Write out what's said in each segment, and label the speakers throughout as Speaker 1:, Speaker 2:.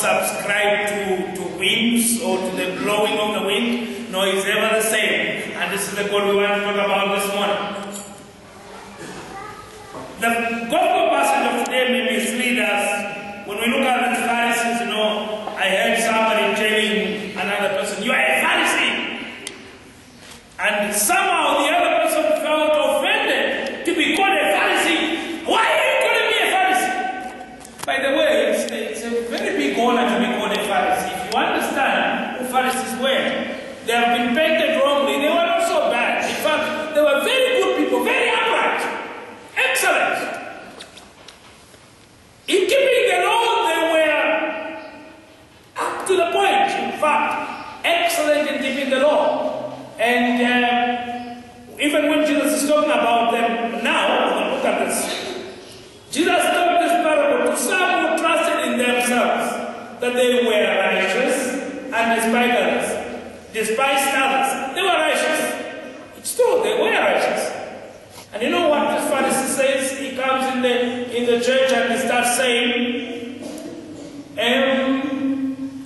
Speaker 1: subscribe to winds or to the blowing of the wind. No, he's ever the same. And this is the God we want to talk about this morning. The gospel passage of today may mislead us. When we look at the Pharisees, I heard somebody telling another person, "You are a Pharisee." And somehow the other person felt offended to be called a Pharisee. Why are you calling me a Pharisee? By the way, it's a very big honor to be called a Pharisee. If you understand who Pharisees were, they have been painted wrongly. They were not so bad. In fact, they were very good people, very upright, excellent. In keeping the law, they were up to the point. In fact, excellent in keeping the law. And even when Jesus is talking about them now, look at this. Jesus told this parable to some who trusted in themselves that they were righteous and despised others. Despised others. They were righteous. It's true, they were righteous. And you know what this Pharisee says? He comes in the church and he starts saying,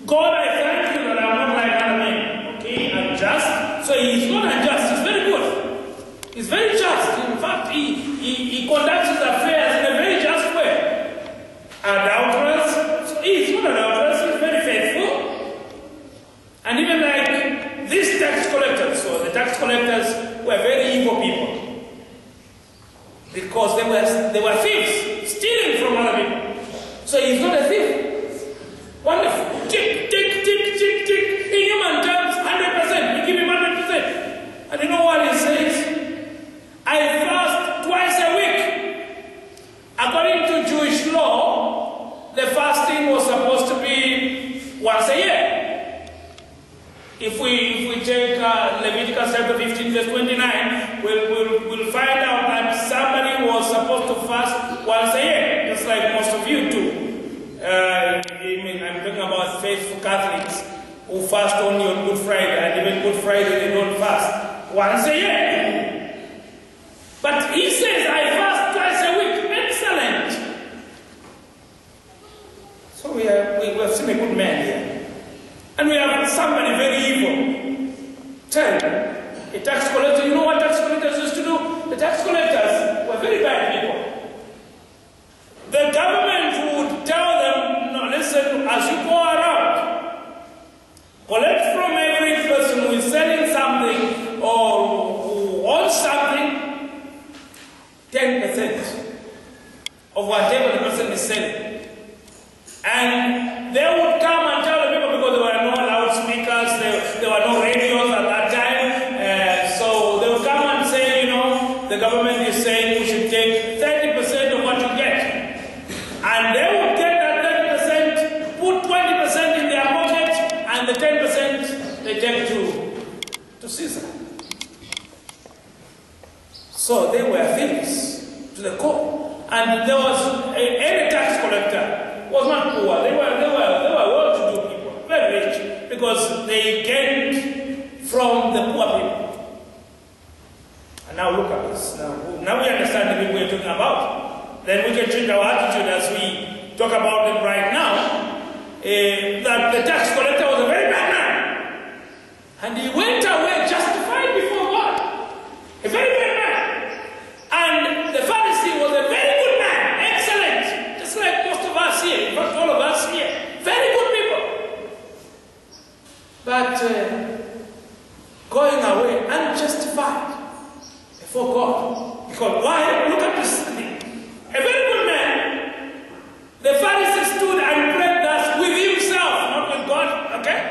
Speaker 1: God, I thank you that I'm not like other men. Okay, I'm just. So he's not unjust. He's very good. He's very just. In fact, he conducts his affairs in a very just way. Adulterers. So he's not adulterous. He's very faithful. And even like these tax collectors. So the tax collectors were very evil people. Because they were thieves, stealing from other people. So he's not a thief. Wonderful. Tick, tick, tick, tick, tick. In human terms, 100%. We give him 100%. And you know what he says? I fast twice a week. According to Jewish law, the fasting was supposed to be once a year. If we take Leviticus chapter 15, verse 29, we'll find out that somebody was supposed to fast once a year, just like most of you do. I'm talking about faithful Catholics who fast only on Good Friday, and even Good Friday they don't fast once a year. But he says, I fast twice a week. Excellent. So we have seen a good man here. And we have somebody very evil. Terrible. A tax collector, you know what tax collectors used to do? The tax collectors were very bad people. The government would tell them, no, listen, as you go around, collect from every person who is selling something or who owns something, 10% of whatever the person is selling. And they would come and tell the people, because there were no loudspeakers, there were no radios at that time, so they would come and say, the government is saying we should take 30% of what you get. And they would take that 30%, put 20% in their pocket, and the 10% they take to Caesar. So they were thieves to the core. And there was any tax collector was not poor. They were well-to-do people, very rich, because they gained from the poor people. And now look at this. Now we understand the people we're talking about. Then we can change our attitude as we talk about them right now. That the tax collector was a very bad man. And he went away justified before God. A very bad man. And the Pharisee was a very good man. Excellent. Just like most of us here. In fact, all of us here. Very good people. But going away unjustified before God. Because why? Look at this thing. A very good man. The Pharisee stood and prayed thus with himself, not with God. Okay?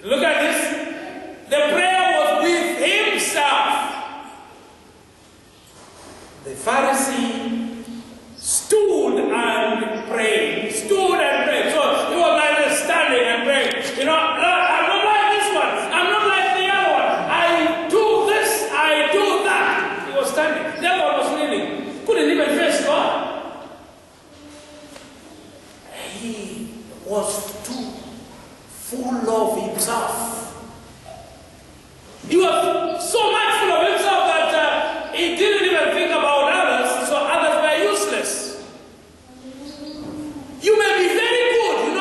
Speaker 1: Look at this. The prayer was with himself. The Pharisee stood and prayed. Stood and prayed. So he was like standing and praying. I'm not like this one. I'm not like the other one. I do this. I do that. He was standing. The other one was kneeling. Couldn't even face God. He was too full of himself. He was so much full of himself that he didn't even think about others, so others were useless. You may be very good,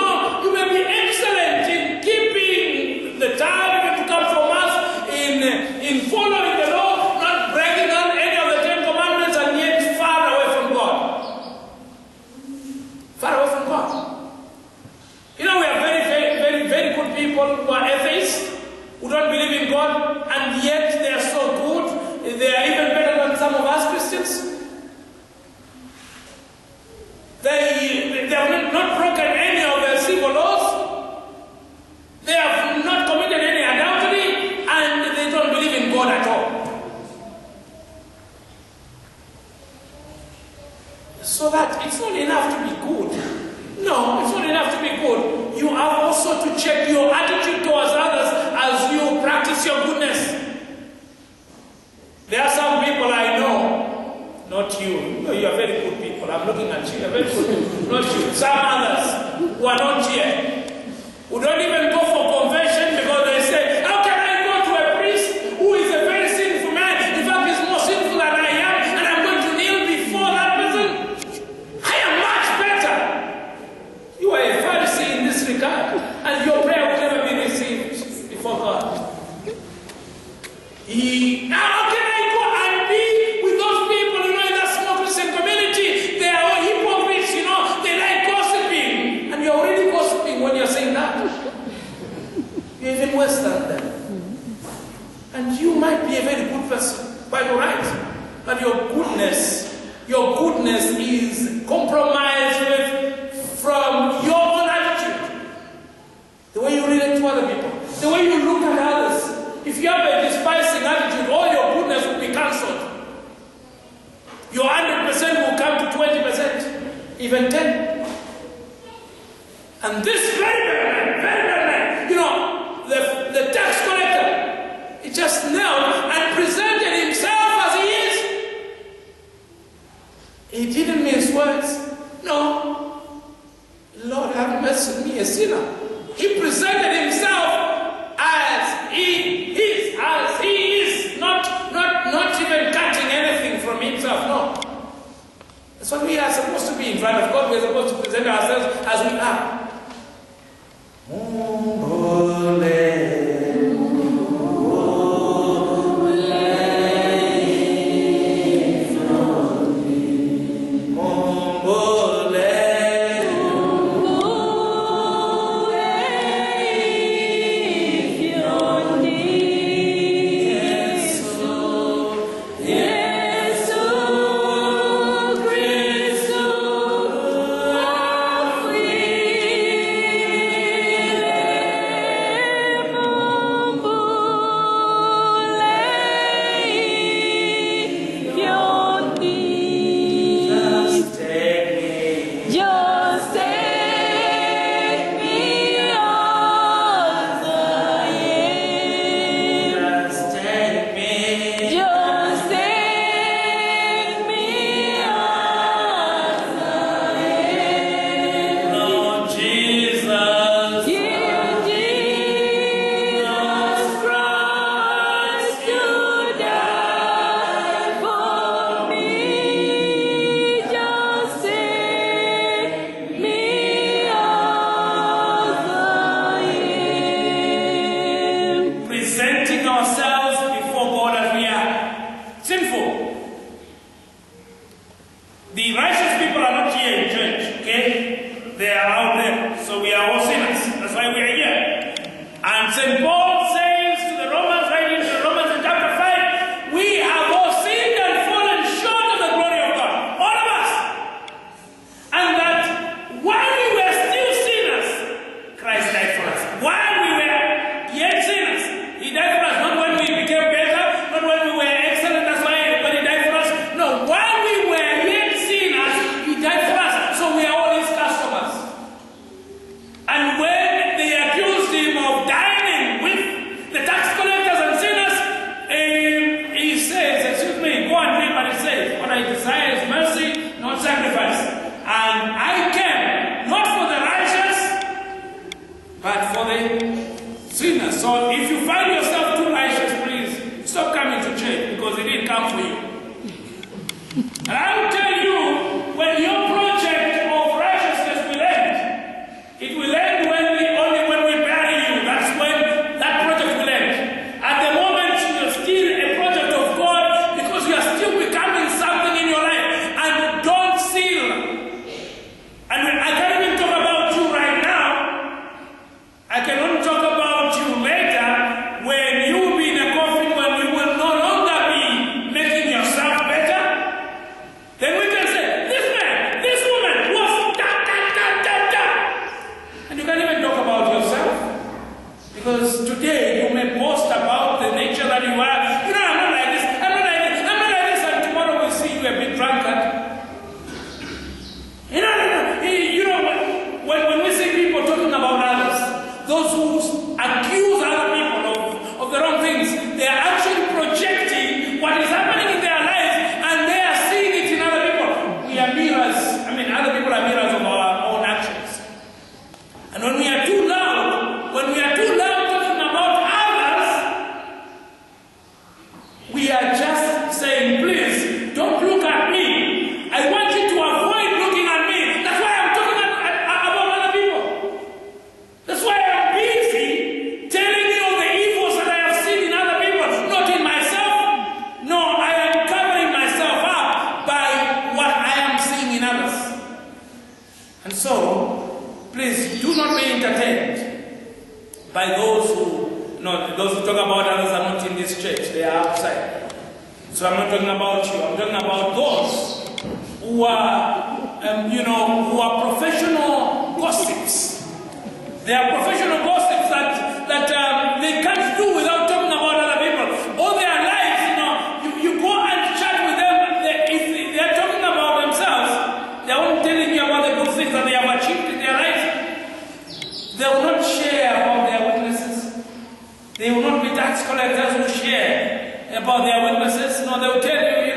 Speaker 1: people who are atheists, who don't believe in God, and yet they are so good. They are even better than some of us Christians. They have not broken any of the civil laws. They have not committed any adultery, and they don't believe in God at all. So that it's not enough to be good. No, it's not enough to be good. You have also to check your attitude towards others as you practice your goodness. There are some people I know, not you. You are very good people. I'm looking at you. You are very good. Not you. Some others who are not here, who don't even go for conversion because they say, how can I go to a priest who is a very sinful man? In fact, he's more sinful than I am, and I'm going to kneel before that person? I am much better. You are a Pharisee in this regard, and your prayer will never be received before God. How can I go and be with those people, in that small Christian community? They are all hypocrites, they like gossiping. And you're already gossiping when you're saying that. You're even worse than them. And you might be a very good person, by the right. But your goodness is compromised from your own attitude. The way you relate to other people. The way you look at others. If you have a despising attitude, all your goodness will be cancelled. Your 100% will come to 20%, even 10%. And this very bad man, the tax collector, he just knelt and presented himself as he is. He didn't mince words. No. Lord, have mercy on me, a sinner. He presented himself as he is, not even cutting anything from himself, no. That's what we are supposed to be in front of God. We're supposed to present ourselves as we are. The righteous people are not here in church, okay? They are out there. So we are all sinners. That's why we are here. And St. Paul says to the Romans, writing to the Romans in chapter 5, we have all sinned and fallen short of the glory of God. All of us. And that while we were still sinners, Christ died for us. While we were yet sinners, He died for us. Not when we became better, not when we were excellent, that's why when He died for us. No, while we were yet sinners, He died for us. So we are all His customers. So, please do not be entertained by those who, those who talk about others are not in this church, they are outside. So I'm not talking about you, I'm talking about those who are, who are professional gossips. They are professional gossips that they can't do without talking about other people. All their lives, you go and chat with them, if they are talking about themselves, they won't telling you about the good things that they have achieved in their lives. They will not share about their weaknesses. They will not be tax collectors who share about their weaknesses. No, they will tell you,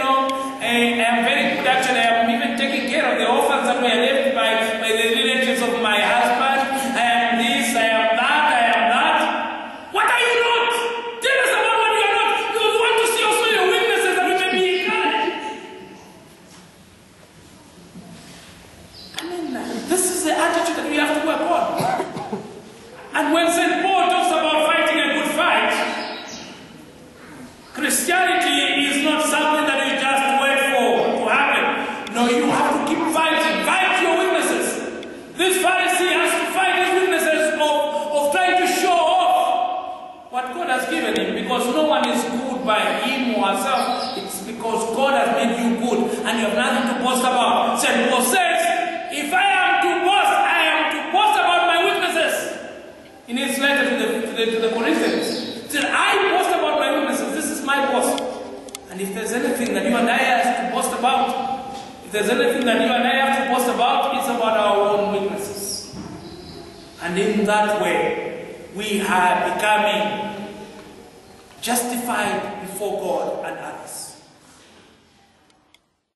Speaker 1: I am very good, actually, I am even taking care of the orphans that were left by the relatives of my husband. I am this, I am that, I am that. What are you not? Tell us about what you are not. You want to see also your weaknesses that we may be encouraged. I mean, this is the attitude that we have to work on. And when St. Paul talks about fighting a good fight, Christianity is not something that you just wait for to happen. No, you have to keep fighting. Fight your weaknesses. This Pharisee has to fight his weaknesses of trying to show off what God has given him, because no one is good by him or herself. It's because God has made you good and you have nothing to boast about. St. Paul says, if I am to boast about my weaknesses. In his letter to the Corinthians, he said, I boast about my weaknesses. This is my boast. And if there's anything that you and I have to boast about, it's about our own weaknesses. And in that way, we are becoming justified before God and others.